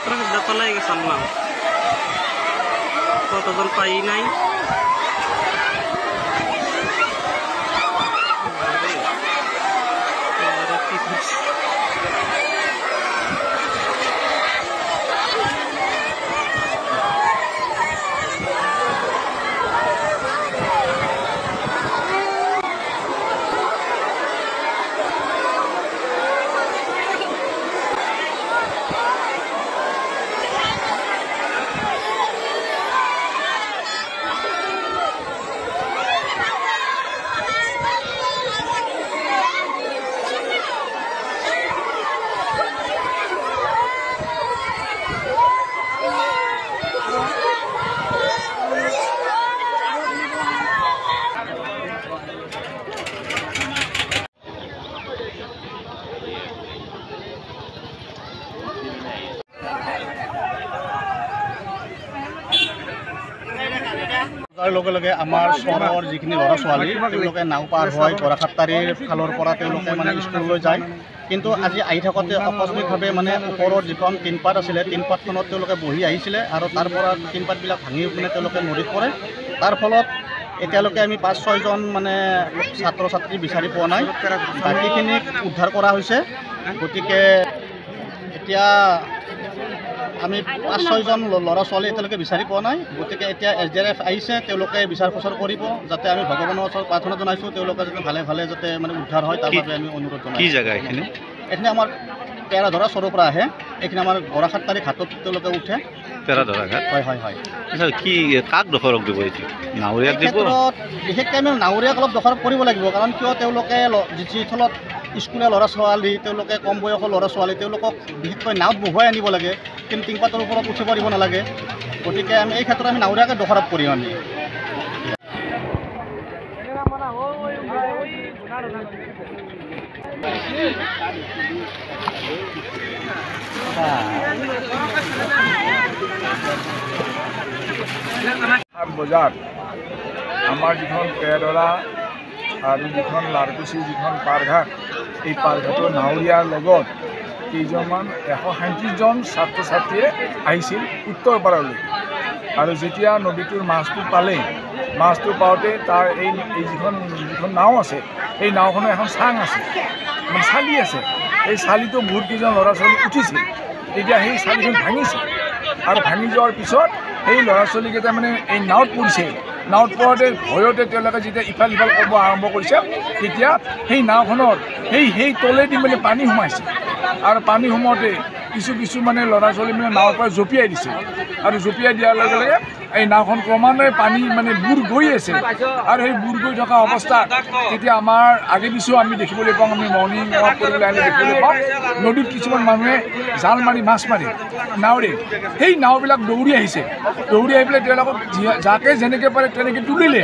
মাত্ৰ সিদ্ধাতলায় গেছিলাম কতজন পাই নাই তাৰ লগে লগে আমাৰ চহৰৰ যিখিনি ল'ৰা ছোৱালী তেওঁলোকে নাও পাৰ হয় গৰাখাট্টাৰীৰ ফালৰ পৰা তেওঁলোকে মানে স্কুললৈ যায় কিন্তু আজি আহি থাকোঁতে আকস্মিকভাৱে মানে ওপৰৰ যিখন টিনপাত আছিলে টিনপাতখনত তেওঁলোকে বহি আহিছিলে আৰু তাৰ পৰা টিনপাতবিলাক ভাঙি পিনে তেওঁলোকে নদীত পৰে তাৰ ফলত এতিয়ালৈকে আমি ৫-৬জন মানে ছাত্ৰ ছাত্ৰী বিচাৰি পোৱা নাই বাকীখিনিক উদ্ধাৰ কৰা হৈছে গতিকে এতিয়া আমি ৫-৬জন ল'ৰা ছোৱালী এতিয়ালৈকে বিচাৰি পোৱা নাই গতিকে এতিয়া SDRF আহিছে তেওঁলোকে বিচাৰ খোচৰ কৰিব যাতে আমি ভগৱানৰ ওচৰত প্ৰাৰ্থনা জনাইছোঁ তেওঁলোকে যাতে ভালে ভালে যাতে মানে উদ্ধাৰ হয় তাৰ বাবে আমি অনুৰোধ জনাইছোঁ। কি জেগা এইখিনি? এইখিনি আমাৰ পেৰাধৰা চৰৰ পৰা আহে এইখিনি আমাৰ গৰাখাট্টাৰী ঘাটত তেওঁলোকে উঠে পেৰাধৰা ঘাট হয় হয় হয় কি কাক দোষাৰোপ দিব এইটো নাৱৰীয়াক দিব বিশেষকৈ আমি নাৱৰীয়াক অলপ দোষাৰোপ কৰিব লাগিব কাৰণ কিয় তেওঁলোকে যি থলত স্কুলীয়া ল'ৰা ছোৱালী তেওঁলোকে কম বয়সৰ ল'ৰা ছোৱালী তেওঁলোকক বিশেষকৈ নাৱত বহুৱাই আনিব লাগে কিন্তু টিংপাতৰ ওপৰত উঠিব দিব নালাগে গতিকে আমি এই ক্ষেত্ৰত আমি নাৱৰীয়াকে দোষাৰোপ কৰিম আমি বজাত আমাৰ যিখন পেৰাধৰা আৰু যিখন লাৰকুচি যিখন পাৰঘাট এই পাৰঘাটৰ নাৱৰীয়াৰ লগত কেইজনমান ১৩৭জন ছাত্ৰ ছাত্ৰীয়ে আহিছিল উত্তৰ পাৰলৈ আৰু যেতিয়া নদীটোৰ মাছটো পালে মাছটো পাওঁতে তাৰ এই যিখন নাও আছে এই নাওখনৰ এখন চাং আছে মানে চালি আছে এই চালিটো বহুতকেইজন ল'ৰা ছোৱালী উঠিছিল তেতিয়া সেই চালিখন ভাঙিছে আৰু ভাঙি যোৱাৰ পিছত সেই ল'ৰা ছোৱালীকেইটা মানে এই নাৱত পৰিছে নাৱত পৰোঁতে ভয়তে তেওঁলোকে যেতিয়া ইফাল সিফাল কৰিব আৰম্ভ কৰিছে তেতিয়া সেই নাওখনৰ সেই তলেদি মানে পানী সোমাইছে আৰু পানী সোমাওঁতে কিছু মানে ল'ৰা ছোৱালী মানে নাৱৰ পৰা জঁপিয়াই দিছে আৰু জঁপিয়াই দিয়াৰ লগে লগে এই নাওখন ক্ৰমান্বয়ে পানী মানে বুৰ গৈ আছে আৰু সেই বুৰ গৈ থকা অৱস্থাত তেতিয়া আমাৰ আগে পিছেও আমি দেখিবলৈ পাওঁ আমি মৰ্ণিং ৱাক কৰিবলৈ আহিলে দেখিবলৈ পাওঁ নদীত কিছুমান মানুহে জাল মাৰি মাছ মাৰে নাওৰে সেই নাওবিলাক দৌৰি আহিছে দৌৰি আহি পেলাই তেওঁলোকক যাকে যেনেকৈ পাৰে তেনেকৈ তুলিলে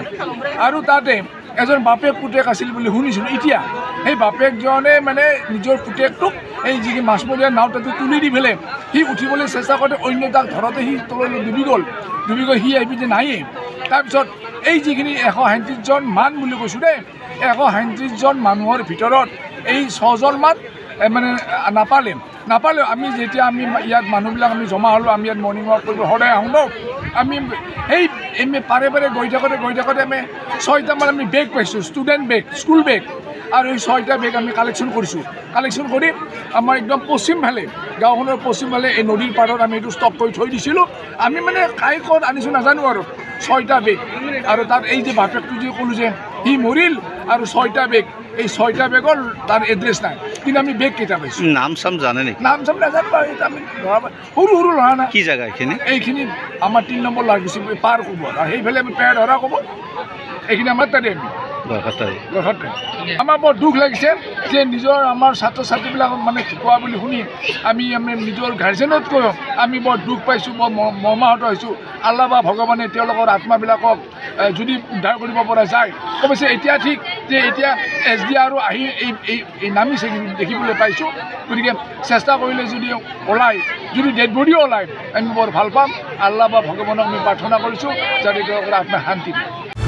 আৰু তাতে এজন বাপেক পুতেক আছিল বুলি শুনিছিলোঁ এতিয়া সেই বাপেকজনে মানে নিজৰ পুতেকটোক এই যিখিনি মাছমৰীয়া নাও তাতে তুলি দি পেলাই সি উঠিবলৈ চেষ্টা কৰোঁতে অন্য তাক ধৰোঁতে সি তললৈ ডুবি গ'ল সি আহি পিনে নাহিয়ে তাৰপিছত এই যিখিনি ১৩৭জন মান বুলি কৈছোঁ দেই ১৩৭জন মানুহৰ ভিতৰত এই ৬জনমান মানে নাপালে আমি যেতিয়া আমি ইয়াত মানুহবিলাক আমি জমা হ'লোঁ আমি ইয়াত মৰ্ণিং ৱাক কৰিব সদায় আহোঁ ন আমি সেই পাৰে গৈ থাকোঁতে আমি ৬টামান আমি বেগ পাইছোঁ ষ্টুডেণ্ট বেগ স্কুল বেগ আৰু এই ৬টা বেগ আমি কালেকশ্যন কৰি আমাৰ একদম পশ্চিমফালে গাঁওখনৰ পশ্চিমফালে এই নদীৰ পাৰত আমি এইটো ষ্টক কৰি থৈ দিছিলোঁ আমি মানে কাই ক'ত আনিছোঁ নাজানো আৰু ৬টা বেগ আৰু তাত এই যে বাপেকটো যে ক'লোঁ যে সি মৰিল আৰু ৬টা বেগ এই 6টা বেগৰ তাৰ এড্ৰেছ নাই কিন্তু আমি বেগ কেইটা পাইছোঁ নাম চাম জানে নেকি নাম চাম নাজানো বাৰু এটা আমি সৰু ল'ৰা না কি জেগা এইখিনি আমাৰ ৩ নম্বৰ লাৰকুচি পাৰ ক'ব আৰু সেইফালে আমি পেৰাধৰা ক'ব এইখিনি আমাৰ তাতে আমাৰ বৰ দুখ লাগিছে যে নিজৰ আমাৰ ছাত্ৰ ছাত্ৰীবিলাক মানে ঢুকুৱা বুলি শুনি আমি নিজৰ গাৰ্জেনতকৈ আমি বৰ দুখ পাইছোঁ বৰ মৰ্মাহত হৈছোঁ আল্লাহ বা ভগৱানে তেওঁলোকৰ আত্মাবিলাকক যদি উদ্ধাৰ কৰিব পৰা যায় অৱশ্যে এতিয়া ঠিক যে এতিয়া SDR আহি এই নামিছে দেখিবলৈ পাইছোঁ গতিকে চেষ্টা কৰিলে যদি ওলায় যদি ডেড বডিও ওলায় আমি বৰ ভাল পাম আল্লাহ বা ভগৱানক আমি প্ৰাৰ্থনা কৰিছোঁ যাতে তেওঁলোকৰ আত্মা শান্তি দিয়ে।